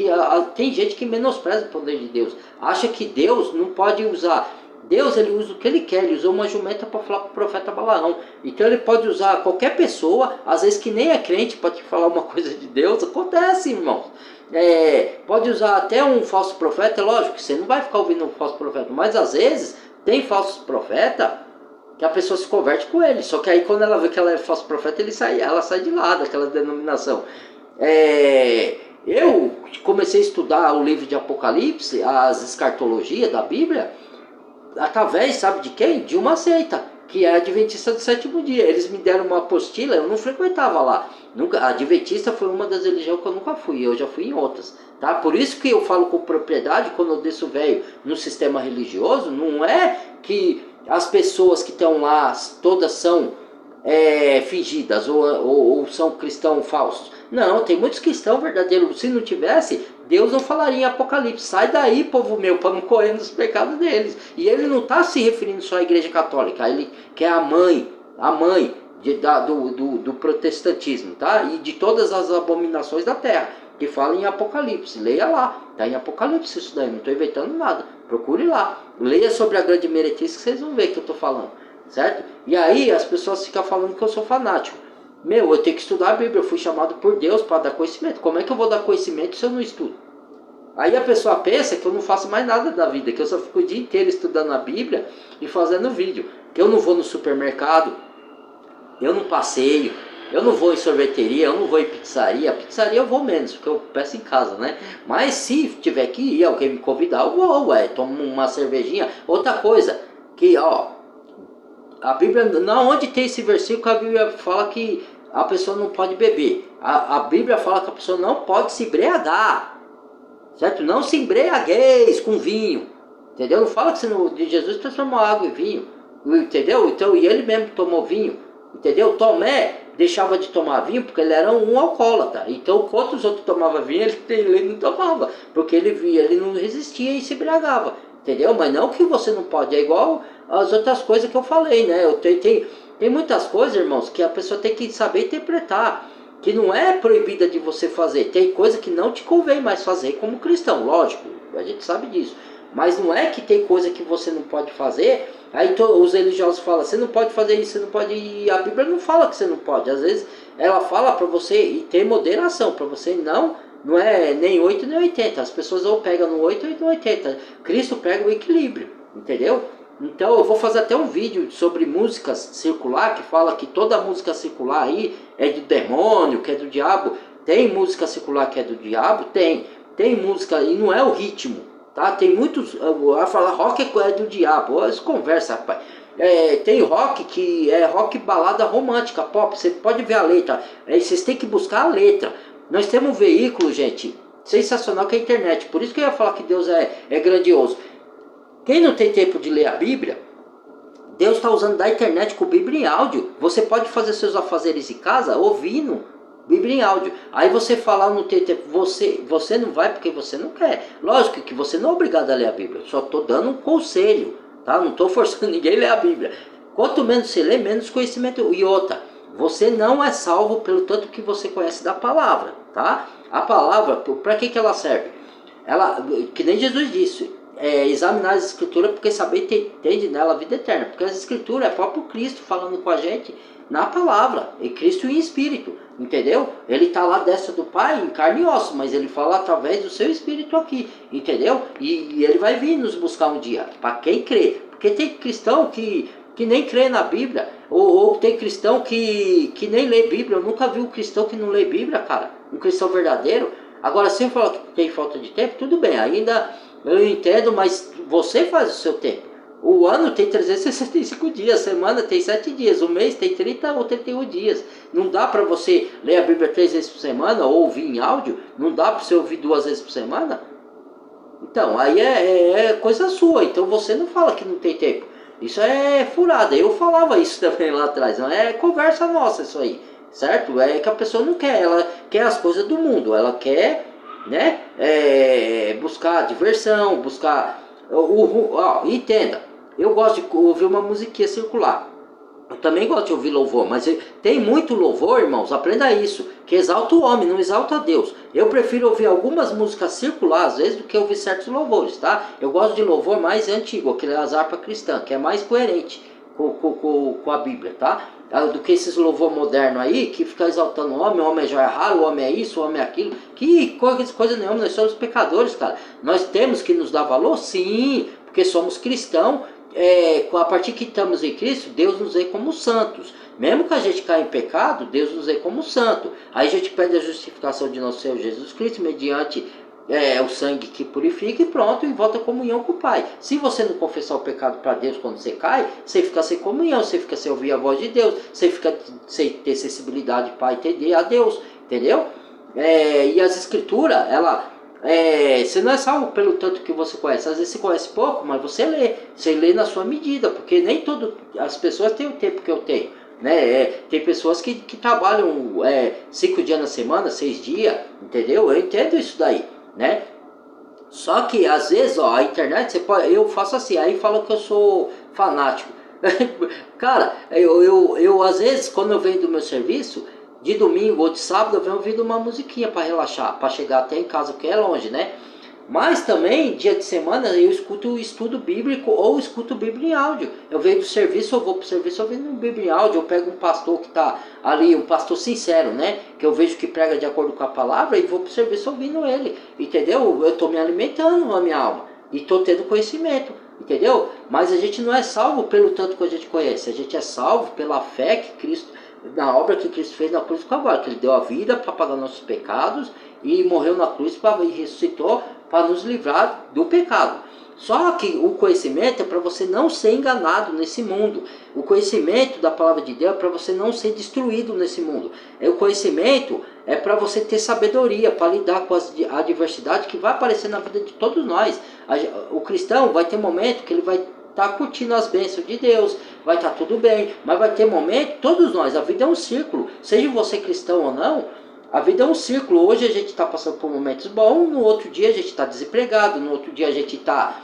tem gente que menospreza o poder de Deus. Acha que Deus não pode usar... Deus, ele usa o que ele quer. Ele usou uma jumenta para falar para o profeta Balaão. Então ele pode usar qualquer pessoa, às vezes que nem é crente, para te falar uma coisa de Deus. Acontece, irmãos. Pode usar até um falso profeta. É lógico que você não vai ficar ouvindo um falso profeta, mas às vezes tem falso profeta que a pessoa se converte com ele. Só que aí quando ela vê que ela é falso profeta, ela sai de lá daquela denominação. Eu comecei a estudar o livro de Apocalipse, as escartologias da Bíblia, através, sabe de quem? De uma seita, que é a Adventista do Sétimo Dia. Eles me deram uma apostila, eu não frequentava lá. A Adventista foi uma das religiões que eu nunca fui, eu já fui em outras. Tá? Por isso que eu falo com propriedade, quando eu desço velho no sistema religioso, não é que as pessoas que estão lá todas são fingidas ou são cristãos falsos. Não, tem muitos cristãos verdadeiros. Se não tivesse, Deus não falaria em Apocalipse: sai daí, povo meu, para não correr nos pecados deles. E ele não está se referindo só à Igreja Católica, ele que é a mãe do protestantismo, tá? E de todas as abominações da terra, que fala em Apocalipse. Leia lá, está em Apocalipse isso daí, não estou inventando nada. Procure lá, leia sobre a grande meretriz que vocês vão ver o que eu estou falando, certo? E aí as pessoas ficam falando que eu sou fanático. Eu tenho que estudar a Bíblia, eu fui chamado por Deus para dar conhecimento. Como é que eu vou dar conhecimento se eu não estudo? Aí a pessoa pensa que eu não faço mais nada da vida, que eu só fico o dia inteiro estudando a Bíblia e fazendo vídeo. Que eu não vou no supermercado, eu não passeio, eu não vou em sorveteria, eu não vou em pizzaria. A pizzaria eu vou menos, porque eu peço em casa, né? Mas se tiver que ir, alguém me convidar, eu vou, tomo uma cervejinha. Outra coisa, que a Bíblia, não, onde tem esse versículo, a Bíblia fala que a pessoa não pode beber. A Bíblia fala que a pessoa não pode se embriagar, certo? Não se embriagueis com vinho, entendeu? Não fala que de Jesus transformou água em vinho, entendeu? Então, e ele mesmo tomou vinho, entendeu? Tomé deixava de tomar vinho porque ele era um alcoólatra. Então, enquanto os outros tomavam vinho, ele não tomava, porque ele não resistia e se embriagava, entendeu? Mas não que você não pode, é igual as outras coisas que eu falei, né? Tem muitas coisas, irmãos, que a pessoa tem que saber interpretar, que não é proibida de você fazer. Tem coisa que não te convém mais fazer como cristão, lógico, a gente sabe disso. Mas não é que tem coisa que você não pode fazer. Aí os religiosos falam, você não pode fazer isso, você não pode... E a Bíblia não fala que você não pode. Às vezes ela fala para você ter moderação, para você não é nem 8 nem 80. As pessoas ou pegam no 8 ou no 80. Cristo prega o equilíbrio. entendeu? Então eu vou fazer até um vídeo sobre música circular, que fala que toda música circular aí é do demônio, que é do diabo. Tem música circular que é do diabo? Tem música, e não é o ritmo, tá? Tem muitos, a falar rock é do diabo, eles conversam, rapaz. Tem rock que é rock balada romântica, pop, você pode ver a letra, vocês têm que buscar a letra. Nós temos um veículo, gente, sensacional, que é a internet, por isso que eu ia falar que Deus é grandioso. Quem não tem tempo de ler a Bíblia, Deus está usando da internet com Bíblia em áudio. Você pode fazer seus afazeres em casa ouvindo Bíblia em áudio. Aí você falar não tem tempo, você não vai porque você não quer. Lógico que você não é obrigado a ler a Bíblia. Só estou dando um conselho, tá? Não estou forçando ninguém a ler a Bíblia. Quanto menos você lê, menos conhecimento. E outra, você não é salvo pelo tanto que você conhece da palavra, tá? A palavra, para que ela serve? Ela, que nem Jesus disse, examinar as escrituras porque saber entende nela a vida eterna. Porque as escrituras é próprio Cristo falando com a gente na palavra, e Cristo em espírito, entendeu? Ele está lá destra do Pai em carne e osso, mas ele fala através do seu espírito aqui, entendeu? E ele vai vir nos buscar um dia, para quem crê. Porque tem cristão que nem crê na Bíblia, ou tem cristão que nem lê Bíblia. Eu nunca vi um cristão que não lê Bíblia, cara, um cristão verdadeiro. Agora, se eu falar que tem falta de tempo, tudo bem, ainda eu entendo, mas você faz o seu tempo. O ano tem 365 dias, a semana tem 7 dias, o mês tem 30 ou 31 dias. Não dá para você ler a Bíblia 3 vezes por semana ou ouvir em áudio? Não dá para você ouvir 2 vezes por semana? Então, aí é coisa sua. Então você não fala que não tem tempo. Isso é furada. Eu falava isso também lá atrás. Não é conversa nossa isso aí, certo? É que a pessoa não quer. Ela quer as coisas do mundo. Ela quer, né? Buscar diversão, buscar... entenda. Eu gosto de ouvir uma musiquinha circular. Eu também gosto de ouvir louvor, mas tem muito louvor, irmãos, aprenda isso, que exalta o homem, não exalta Deus. Eu prefiro ouvir algumas músicas circular, às vezes, do que ouvir certos louvores, tá? Eu gosto de louvor mais antigo, aquele as harpas cristã, que é mais coerente com a Bíblia, tá? Do que esses louvor moderno aí, que fica exaltando o homem é joia rara, o homem é isso, o homem é aquilo. Que coisa nenhuma, nós somos pecadores, cara. Nós temos que nos dar valor? Sim, porque somos cristãos. A partir que estamos em Cristo, Deus nos vê como santos. Mesmo que a gente caia em pecado, Deus nos vê como santo. Aí a gente pede a justificação de nosso Senhor Jesus Cristo mediante o sangue que purifica e pronto, e volta a comunhão com o Pai. Se você não confessar o pecado para Deus quando você cai, você fica sem comunhão, você fica sem ouvir a voz de Deus, você fica sem ter sensibilidade para entender a Deus, entendeu? E as escrituras, você não é salvo pelo tanto que você conhece. Às vezes você conhece pouco, mas você lê na sua medida, porque nem as pessoas têm o tempo que eu tenho, né? Tem pessoas que trabalham 5 dias na semana, 6 dias, entendeu? Eu entendo isso daí, né? Só que às vezes, a internet, eu faço assim, aí falam que eu sou fanático. Cara, eu às vezes, quando eu venho do meu serviço, de domingo ou de sábado, eu venho ouvindo uma musiquinha para relaxar, para chegar até em casa, porque é longe, né? Mas também, dia de semana, eu escuto o estudo bíblico ou escuto Bíblia em áudio. Eu venho do serviço, eu vou pro serviço ouvindo Bíblia em áudio. Eu pego um pastor que tá ali, um pastor sincero, né? Que eu vejo que prega de acordo com a palavra e vou pro serviço ouvindo ele, entendeu? Eu tô me alimentando na minha alma e tô tendo conhecimento, entendeu? Mas a gente não é salvo pelo tanto que a gente conhece. A gente é salvo pela fé que Cristo... na obra que Cristo fez na cruz do Calvário, que ele deu a vida para pagar nossos pecados e morreu na cruz e ressuscitou para nos livrar do pecado. Só que o conhecimento é para você não ser enganado nesse mundo. O conhecimento da palavra de Deus é para você não ser destruído nesse mundo. O conhecimento é para você ter sabedoria, para lidar com a adversidade que vai aparecer na vida de todos nós. O cristão vai ter momento que ele vai estar curtindo as bênçãos de Deus, vai estar tudo bem, mas vai ter momento, todos nós, a vida é um círculo, seja você cristão ou não, a vida é um círculo. Hoje a gente está passando por momentos bons, no outro dia a gente está desempregado, no outro dia a gente está,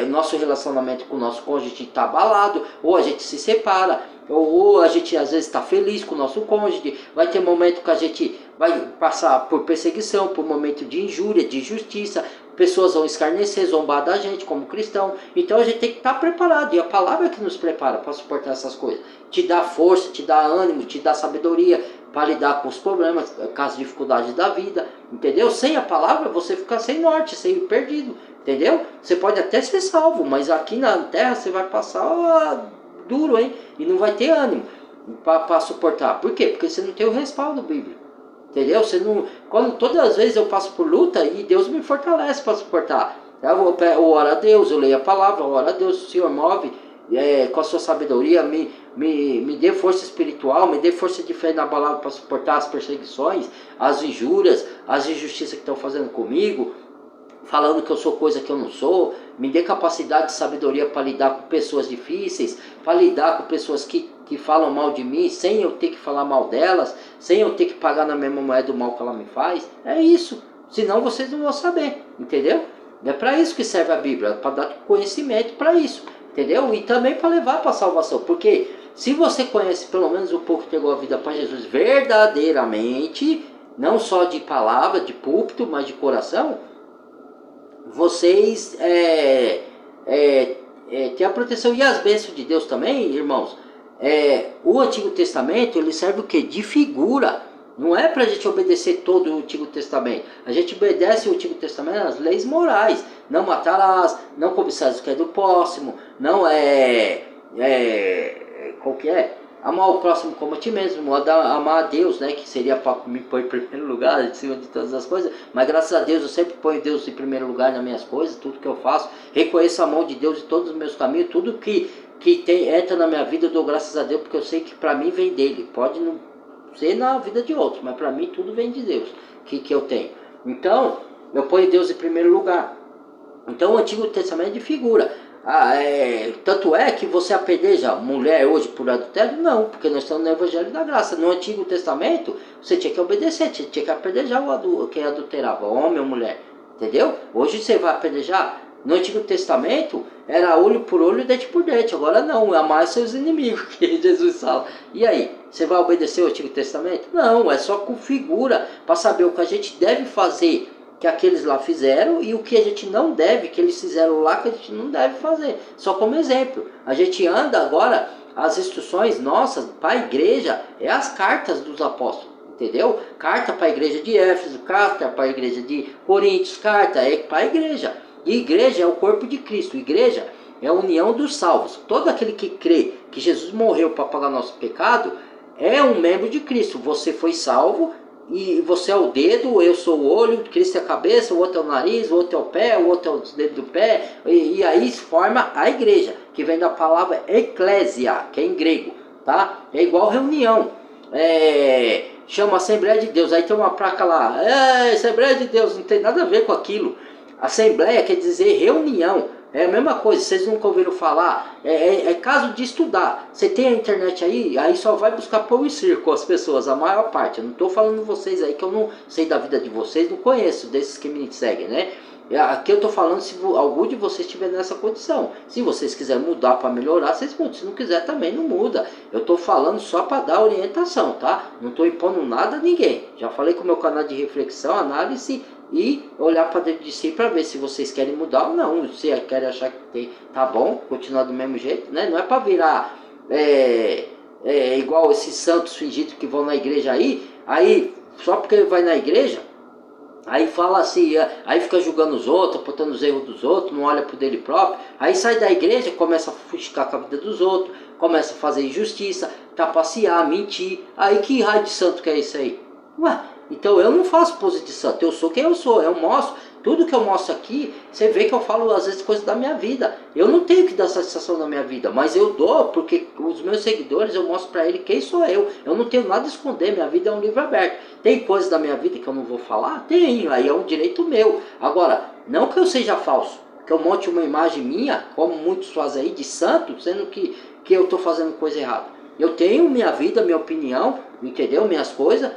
nosso relacionamento com o nosso cônjuge está abalado, ou a gente se separa, ou a gente às vezes está feliz com o nosso cônjuge. Vai ter momento que a gente vai passar por perseguição, por momento de injúria, de injustiça. Pessoas vão escarnecer, zombar da gente como cristão. Então a gente tem que estar preparado. E a palavra é que nos prepara para suportar essas coisas. Te dá força, te dá ânimo, te dá sabedoria. para lidar com os problemas, com as dificuldades da vida, entendeu? Sem a palavra você fica sem norte, sem perdido, entendeu? Você pode até ser salvo, mas aqui na terra você vai passar duro, hein? E não vai ter ânimo para suportar. Por quê? Porque você não tem o respaldo bíblico. Entendeu? Você não, todas as vezes eu passo por luta e Deus me fortalece para suportar. Eu oro a Deus, eu leio a palavra, eu oro a Deus, o Senhor move com a sua sabedoria, me dê força espiritual, me dê força de fé na palavra para suportar as perseguições, as injúrias, as injustiças que estão fazendo comigo, falando que eu sou coisa que eu não sou. Me dê capacidade de sabedoria para lidar com pessoas difíceis, para lidar com pessoas que falam mal de mim, sem eu ter que falar mal delas, sem eu ter que pagar na mesma moeda do mal que ela me faz. É isso, senão vocês não vão saber, entendeu? É para isso que serve a Bíblia, para dar conhecimento para isso, entendeu? E também para levar para a salvação, porque se você conhece pelo menos um pouco que entregou a vida para Jesus verdadeiramente, não só de palavra, de púlpito, mas de coração, vocês têm a proteção e as bênçãos de Deus também, irmãos. O Antigo Testamento ele serve o que? De figura. Não é para a gente obedecer todo o Antigo Testamento. A gente obedece o Antigo Testamento às leis morais. Não matarás, não cobiçarás o que é do próximo, não qual que é? Amar o próximo como a ti mesmo, amar a Deus, né, que seria para me pôr em primeiro lugar, em cima de todas as coisas, mas graças a Deus eu sempre ponho Deus em primeiro lugar nas minhas coisas, tudo que eu faço, reconheço a mão de Deus em todos os meus caminhos, tudo que entra na minha vida eu dou graças a Deus, porque eu sei que para mim vem dele, pode não ser na vida de outros, mas para mim tudo vem de Deus, que eu tenho. Então, eu ponho Deus em primeiro lugar. Então o Antigo Testamento é de figura. Tanto é que você apedreja mulher hoje por adultério? Não, porque nós estamos no Evangelho da Graça. No Antigo Testamento, você tinha que obedecer, tinha que apedrejar quem adulterava, homem ou mulher. Entendeu? Hoje você vai apedrejar. No Antigo Testamento, era olho por olho e dente por dente. Agora não, amar seus inimigos, que Jesus fala. E aí, você vai obedecer o Antigo Testamento? Não, é só com figura, para saber o que a gente deve fazer, que aqueles lá fizeram, e o que a gente não deve, que eles fizeram lá, que a gente não deve fazer. Só como exemplo. A gente anda agora, as instruções nossas para a igreja, é as cartas dos apóstolos. Entendeu? Carta para a igreja de Éfeso, carta para a igreja de Coríntios, carta para a igreja. E igreja é o corpo de Cristo. Igreja é a união dos salvos. Todo aquele que crê que Jesus morreu para pagar nosso pecado é um membro de Cristo. Você foi salvo e você é o dedo, eu sou o olho, Cristo é a cabeça, o outro é o nariz, o outro é o pé, o outro é o dedo do pé. E aí forma a igreja, que vem da palavra eclésia, que é em grego. Tá? É igual reunião. Chama Assembleia de Deus. Aí tem uma placa lá, Assembleia de Deus, não tem nada a ver com aquilo. Assembleia quer dizer reunião, é a mesma coisa, vocês nunca ouviram falar, é caso de estudar. Você tem a internet aí só vai buscar pão e circo as pessoas, a maior parte. Eu não estou falando vocês aí que eu não sei da vida de vocês, não conheço desses que me seguem, né? Aqui eu estou falando se algum de vocês estiver nessa condição. Se vocês quiserem mudar para melhorar, vocês mudam. Se não quiser também não muda. Eu estou falando só para dar orientação, tá? Não estou impondo nada a ninguém. Já falei com o meu canal de reflexão, análise e olhar para dentro de si para ver se vocês querem mudar ou não. Se querem achar que tá bom, continuar do mesmo jeito, né? Não é para virar igual esses santos fingidos que vão na igreja aí só porque vai na igreja, aí fala assim, aí fica julgando os outros, apontando os erros dos outros, não olha pro dele próprio. Aí sai da igreja, começa a fuxicar com a vida dos outros, começa a fazer injustiça, trapacear, mentir. Aí que raio de santo que é isso aí? Ué, então eu não faço pose de santo, eu sou quem eu sou, eu mostro. Tudo que eu mostro aqui, você vê que eu falo às vezes coisas da minha vida. Eu não tenho que dar satisfação na minha vida, mas eu dou porque os meus seguidores, eu mostro para eles quem sou eu. Eu não tenho nada a esconder, minha vida é um livro aberto. Tem coisas da minha vida que eu não vou falar? Tem, aí é um direito meu. Agora, não que eu seja falso, que eu monte uma imagem minha, como muitos fazem aí, de santo, sendo que eu estou fazendo coisa errada. Eu tenho minha vida, minha opinião, entendeu? Minhas coisas,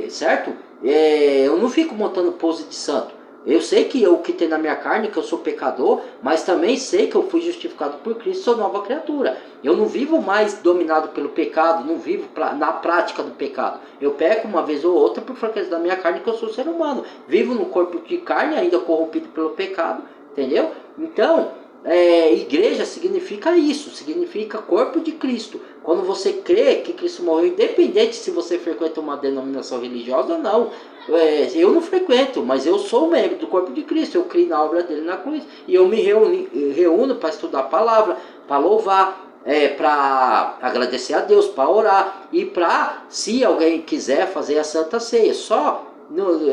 certo? Eu não fico montando pose de santo. Eu sei que o que tem na minha carne, que eu sou pecador, mas também sei que eu fui justificado por Cristo, sou nova criatura. Eu não vivo mais dominado pelo pecado, não vivo na prática do pecado. Eu peco uma vez ou outra por fraqueza da minha carne, que eu sou ser humano. Vivo no corpo de carne, ainda corrompido pelo pecado, entendeu? Então, igreja significa isso, significa corpo de Cristo. Quando você crê que Cristo morreu, independente se você frequenta uma denominação religiosa ou não, eu não frequento, mas eu sou membro do corpo de Cristo, eu creio na obra dele na cruz, e eu me reúno para estudar a palavra, para louvar, para agradecer a Deus, para orar, e para, se alguém quiser fazer a Santa Ceia, só,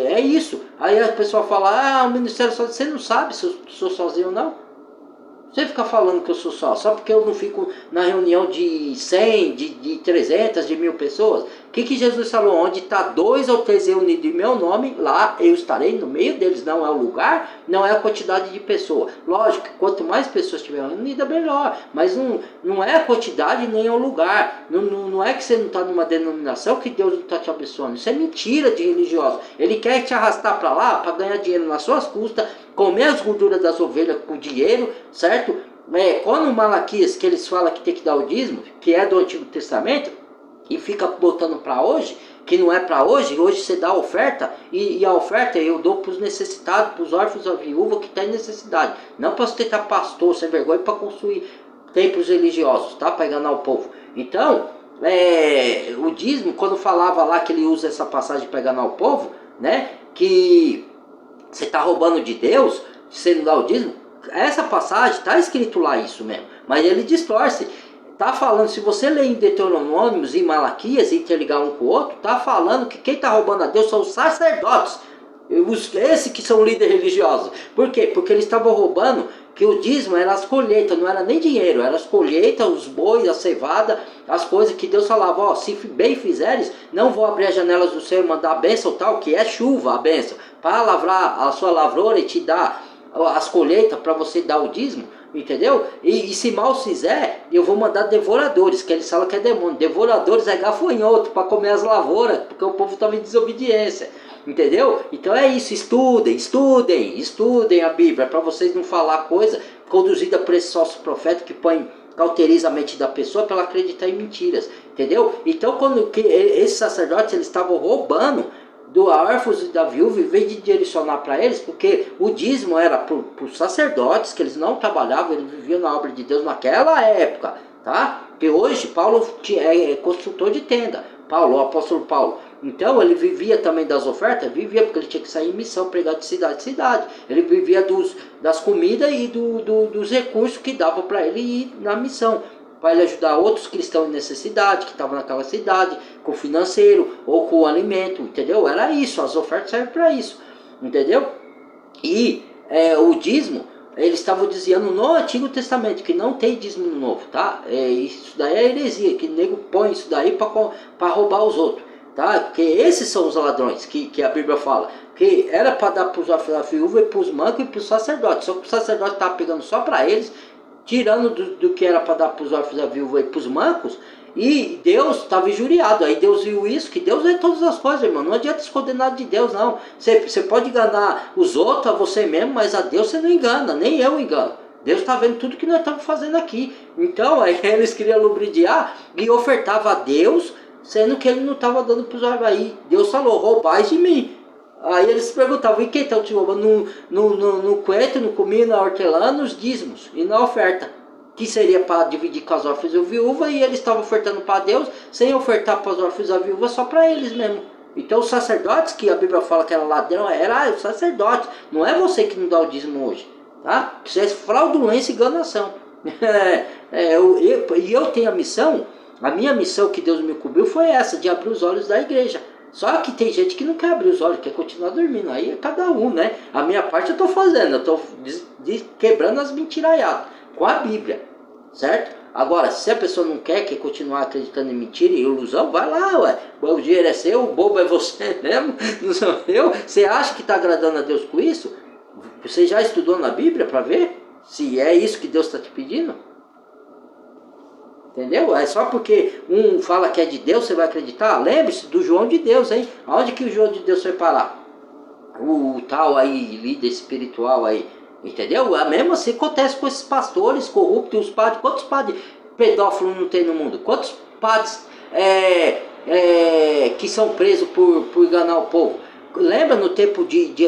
é isso. Aí a pessoa fala, o ministério só, você não sabe se eu sou sozinho ou não? Você fica falando que eu sou só porque eu não fico na reunião de 100, de 300, de 1000 pessoas. O que Jesus falou? Onde está 2 ou 3 reunidos em meu nome, lá eu estarei no meio deles. Não é o lugar, não é a quantidade de pessoas. Lógico que quanto mais pessoas estiverem reunidas, melhor. Mas não é a quantidade nem é o lugar. Não é que você não está numa denominação que Deus não está te abençoando. Isso é mentira de religioso. Ele quer te arrastar para lá para ganhar dinheiro nas suas custas, comer as gorduras das ovelhas com dinheiro, certo? Quando Malaquias, que eles falam que tem que dar o dízimo, que é do Antigo Testamento, e fica botando para hoje, que não é para hoje você dá a oferta, e a oferta eu dou para os necessitados, para os órfãos, a viúva que está em necessidade, não para você tentar pastor sem vergonha para construir templos religiosos, tá? Para enganar o povo. Então, o dízimo, quando falava lá que ele usa essa passagem para enganar o povo, né? Que você está roubando de Deus, você não dá o dízimo, essa passagem está escrito lá isso mesmo, mas ele distorce. Está falando, se você ler em Deuteronômios e Malaquias e interligar um com o outro, está falando que quem está roubando a Deus são os sacerdotes, esses que são líderes religiosos. Por quê? Porque eles estavam roubando, que o dízimo era as colheitas, não era nem dinheiro, era as colheitas, os bois, a cevada, as coisas que Deus falava, se bem fizeres, não vou abrir as janelas do céu e mandar a bênção tal, que é chuva, a bênção, para lavrar a sua lavoura e te dar as colheitas para você dar o dízimo, entendeu? E se mal fizer, eu vou mandar devoradores, que eles falam que é demônio. Devoradores é gafanhoto para comer as lavouras, porque o povo estava em desobediência, entendeu? Então é isso, estudem a Bíblia, para vocês não falar coisa conduzida por esse falso profeta que cauteriza a mente da pessoa para ela acreditar em mentiras, entendeu? Então quando esses sacerdotes eles estavam roubando do órfãos e da viúva, em vez de direcionar para eles, porque o dízimo era para os sacerdotes, que eles não trabalhavam, eles viviam na obra de Deus naquela época, tá? Porque hoje Paulo é construtor de tenda, o apóstolo Paulo. Então ele vivia também das ofertas, vivia porque ele tinha que sair em missão, pregar de cidade em cidade. Ele vivia das comidas e dos recursos que dava para ele ir na missão, para ele ajudar outros cristãos em necessidade, que estavam naquela cidade, com o financeiro ou com o alimento, entendeu? Era isso, as ofertas servem para isso, entendeu? E o dízimo, eles estavam dizendo no Antigo Testamento que não tem dízimo no Novo, tá? Isso daí é heresia, que o nego põe isso daí para roubar os outros, tá? Porque esses são os ladrões que a Bíblia fala, que era para dar para os órfãos da viúva e para os mancos e para os sacerdotes, só que o sacerdote estava pegando só para eles, tirando do que era para dar para os órfãos da viúva e para os mancos, e Deus estava injuriado. Aí Deus viu isso, que Deus vê todas as coisas, irmão. Não adianta esconder nada de Deus, não. Você pode enganar os outros, a você mesmo, mas a Deus você não engana, nem eu engano. Deus está vendo tudo que nós estamos fazendo aqui. Então aí eles queriam lubridiar e ofertava a Deus, sendo que ele não estava dando para os órfãos. Aí Deus falou, roubais de mim. Aí eles perguntavam, e quem está te roubando? No coentro, no cominho, na hortelã, nos dízimos e na oferta, que seria para dividir com as órfãs e a viúva, e eles estavam ofertando para Deus, sem ofertar para os órfãos e a viúva, só para eles mesmo. Então os sacerdotes, que a Bíblia fala que era ladrão, era os sacerdotes, não é você que não dá o dízimo hoje, tá? Isso é fraudulência e enganação. E eu tenho a minha missão que Deus me cobriu foi essa, de abrir os olhos da igreja. Só que tem gente que não quer abrir os olhos, quer continuar dormindo. Aí é cada um, né? A minha parte eu estou fazendo, eu estou quebrando as mentiraiadas com a Bíblia, certo? Agora, se a pessoa não quer continuar acreditando em mentira e ilusão, vai lá, ué. O dinheiro é seu, o bobo é você mesmo, não sou eu. Você acha que está agradando a Deus com isso? Você já estudou na Bíblia para ver se é isso que Deus está te pedindo? Entendeu? É só porque um fala que é de Deus, você vai acreditar? Lembre-se do João de Deus, hein? Aonde que o João de Deus foi parar? O tal aí, líder espiritual aí, entendeu? A mesma assim acontece com esses pastores corruptos, os padres. Quantos padres pedófilos não tem no mundo? Quantos padres que são presos por enganar o povo? Lembra no tempo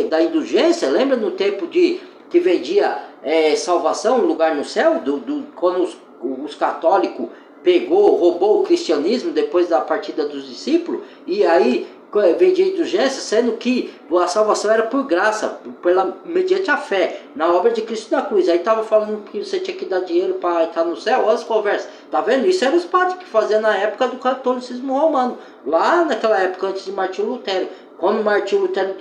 da indulgência? Lembra no tempo de que vendia salvação, lugar no céu, quando os católicos roubou o cristianismo depois da partida dos discípulos, e aí vendia indulgência, sendo que a salvação era por graça, mediante a fé, na obra de Cristo na cruz. Aí estava falando que você tinha que dar dinheiro para estar no céu, olha as conversas, tá vendo? Isso eram os padres que faziam na época do catolicismo romano, lá naquela época antes de Martinho Lutero, quando Martinho Lutero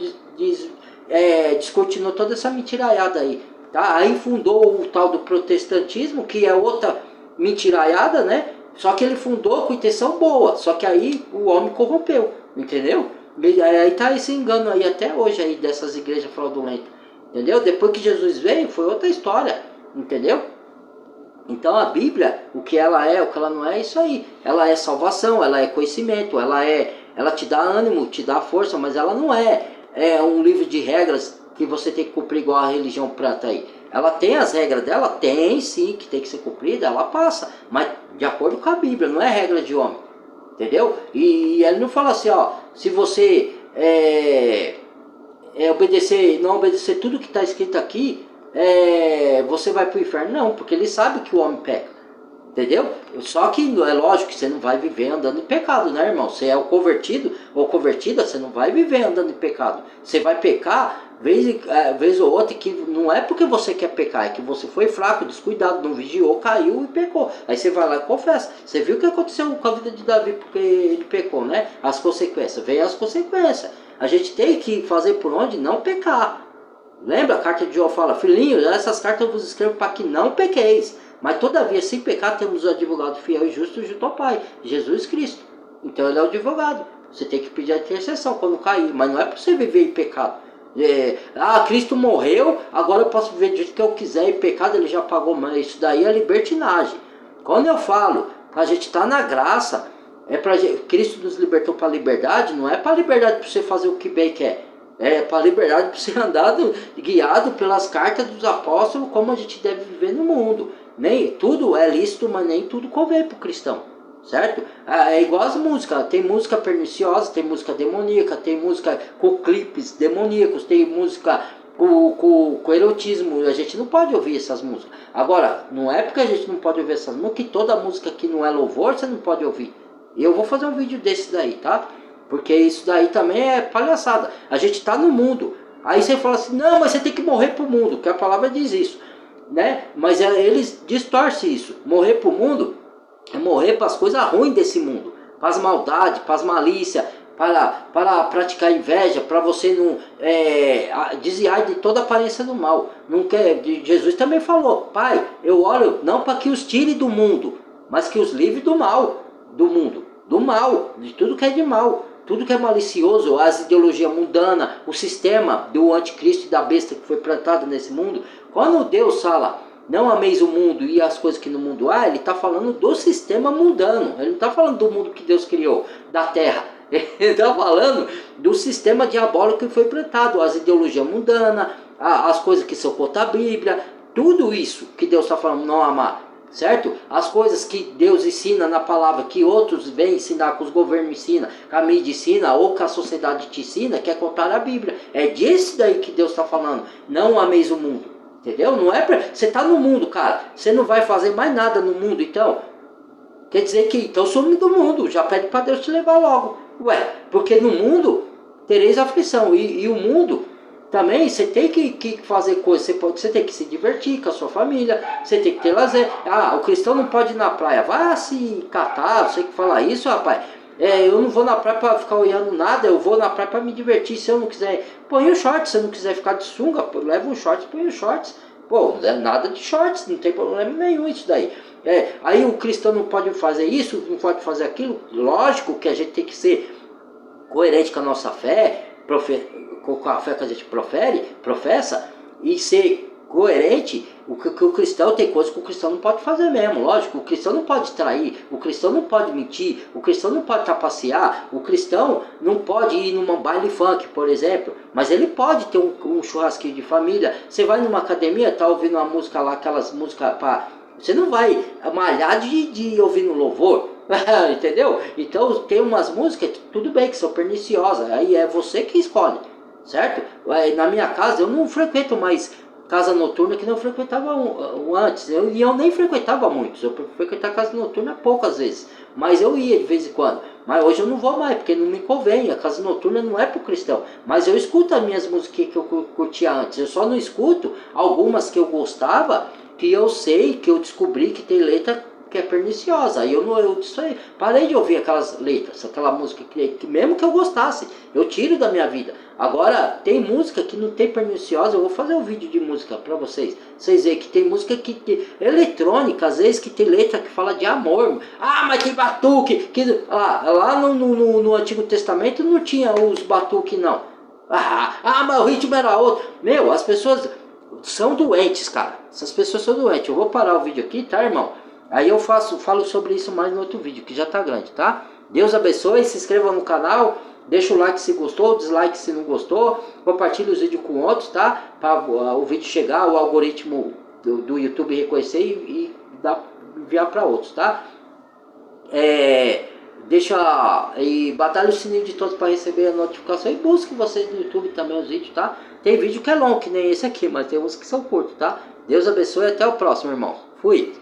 descortinou toda essa mentiraiada aí, tá? Aí fundou o tal do protestantismo, que é outra mentiraiada, né? Só que ele fundou com intenção boa, só que aí o homem corrompeu, entendeu? Aí tá esse engano aí até hoje aí dessas igrejas fraudulentas, entendeu? Depois que Jesus veio, foi outra história, entendeu? Então a Bíblia, o que ela é, o que ela não é, é isso aí. Ela é salvação, ela é conhecimento, ela te dá ânimo, te dá força, mas ela não é um livro de regras que você tem que cumprir igual a religião prata aí. Ela tem as regras dela? Tem sim, que tem que ser cumprida, ela passa, mas de acordo com a Bíblia, não é regra de homem, entendeu? E ele não fala assim, ó, se você não obedecer tudo que está escrito aqui, você vai para o inferno. Não, porque ele sabe que o homem peca, entendeu? Só que é lógico que você não vai viver andando em pecado, né, irmão? Você é o convertido ou convertida, você não vai viver andando em pecado. Você vai pecar vez ou outra, que não é porque você quer pecar, é que você foi fraco, descuidado, não vigiou, caiu e pecou. Aí você vai lá e confessa. Você viu o que aconteceu com a vida de Davi porque ele pecou, né? As consequências, vem as consequências. A gente tem que fazer por onde não pecar. Lembra? A carta de João fala, filhinhos, essas cartas eu vos escrevo para que não pequeis. Mas todavia, sem pecar, temos o advogado fiel e justo junto ao Pai, Jesus Cristo. Então ele é o advogado. Você tem que pedir a intercessão quando cair, mas não é para você viver em pecado. Cristo morreu, agora eu posso viver do jeito que eu quiser, e pecado ele já pagou, mas isso daí é libertinagem. Quando eu falo para a gente estar na graça, Cristo nos libertou para a liberdade, não é para a liberdade para você fazer o que bem quer. É para a liberdade para você andar guiado pelas cartas dos apóstolos, como a gente deve viver no mundo. Nem tudo é lícito, mas nem tudo convém para o cristão. Certo? É igual as músicas, tem música perniciosa, tem música demoníaca, tem música com clipes demoníacos, tem música com erotismo. A gente não pode ouvir essas músicas. Agora, não é porque a gente não pode ouvir essas músicas que toda música que não é louvor você não pode ouvir. E eu vou fazer um vídeo desse daí, tá? Porque isso daí também é palhaçada. A gente tá no mundo, aí você fala assim, não, mas você tem que morrer pro mundo, que a palavra diz isso, né? Mas eles distorcem isso. Morrer pro mundo é morrer para as coisas ruins desse mundo, para as maldades, para as malícias, para praticar inveja, para você não desviar de toda aparência do mal. Não quer, Jesus também falou, Pai, eu oro não para que os tire do mundo, mas que os livre do mal, do mundo, do mal, de tudo que é de mal, tudo que é malicioso, as ideologias mundanas, o sistema do anticristo e da besta que foi plantado nesse mundo. Quando Deus fala, não ameis o mundo e as coisas que no mundo há, ele está falando do sistema mundano. Ele não está falando do mundo que Deus criou, da terra. Ele está falando do sistema diabólico que foi plantado, as ideologias mundanas, as coisas que são contra a Bíblia, tudo isso que Deus está falando, não amar, certo? As coisas que Deus ensina na palavra, que outros vêm ensinar, que os governos ensinam, que a mídia ensina, ou que a sociedade te ensina, que é contar a Bíblia. É disso daí que Deus está falando, não ameis o mundo. Entendeu? Não é pra... Você tá no mundo, cara. Você não vai fazer mais nada no mundo, então. Quer dizer que, então, some do mundo. Já pede para Deus te levar logo. Ué, porque no mundo tereis aflição. E o mundo também, você tem que fazer coisas. Você tem que se divertir com a sua família. Você tem que ter lazer. O cristão não pode ir na praia. Vai se catar. Você que fala isso, rapaz. Eu não vou na praia para ficar olhando nada, eu vou na praia para me divertir. Se eu não quiser, põe um short. Se eu não quiser ficar de sunga, leva um short, põe um shorts. Pô, não é nada de shorts, não tem problema nenhum isso daí. Aí o cristão não pode fazer isso, não pode fazer aquilo. Lógico que a gente tem que ser coerente com a nossa fé, com a fé que a gente professa, e ser coerente. O cristão tem coisas que o cristão não pode fazer mesmo, lógico. O cristão não pode trair, o cristão não pode mentir, o cristão não pode trapacear, o cristão não pode ir numa baile funk, por exemplo, mas ele pode ter um churrasquinho de família. Você vai numa academia, tá ouvindo uma música lá, aquelas músicas para... Você não vai malhar de ouvir no louvor, entendeu? Então tem umas músicas, tudo bem, que são perniciosas, aí é você que escolhe, certo? Na minha casa eu não frequento mais casa noturna que não frequentava antes. E eu nem frequentava muitos. Eu frequentava casa noturna poucas vezes. Mas eu ia de vez em quando. Mas hoje eu não vou mais, porque não me convém. A casa noturna não é pro cristão. Mas eu escuto as minhas músicas que eu curtia antes. Eu só não escuto algumas que eu gostava, que eu sei, que eu descobri que tem letra que é perniciosa. Aí eu disse aí, parei de ouvir aquelas letras, aquela música que mesmo que eu gostasse, eu tiro da minha vida. Agora, tem música que não tem perniciosa, eu vou fazer um vídeo de música pra vocês. Vocês veem que tem música eletrônica, às vezes, que tem letra que fala de amor. Ah, mas tem batuque. Lá no Antigo Testamento não tinha os batuques, não. Mas o ritmo era outro. Meu, as pessoas são doentes, cara. Essas pessoas são doentes. Eu vou parar o vídeo aqui, tá, irmão? Aí eu falo sobre isso mais no outro vídeo, que já tá grande, tá? Deus abençoe, se inscreva no canal, deixa o like se gostou, dislike se não gostou, compartilhe os vídeos com outros, tá? Para o vídeo chegar, o algoritmo do YouTube reconhecer e enviar para outros, tá? E batalhe o sininho de todos para receber a notificação e busque vocês no YouTube também os vídeos, tá? Tem vídeo que é longo, que nem esse aqui, mas tem uns que são curtos, tá? Deus abençoe e até o próximo, irmão. Fui!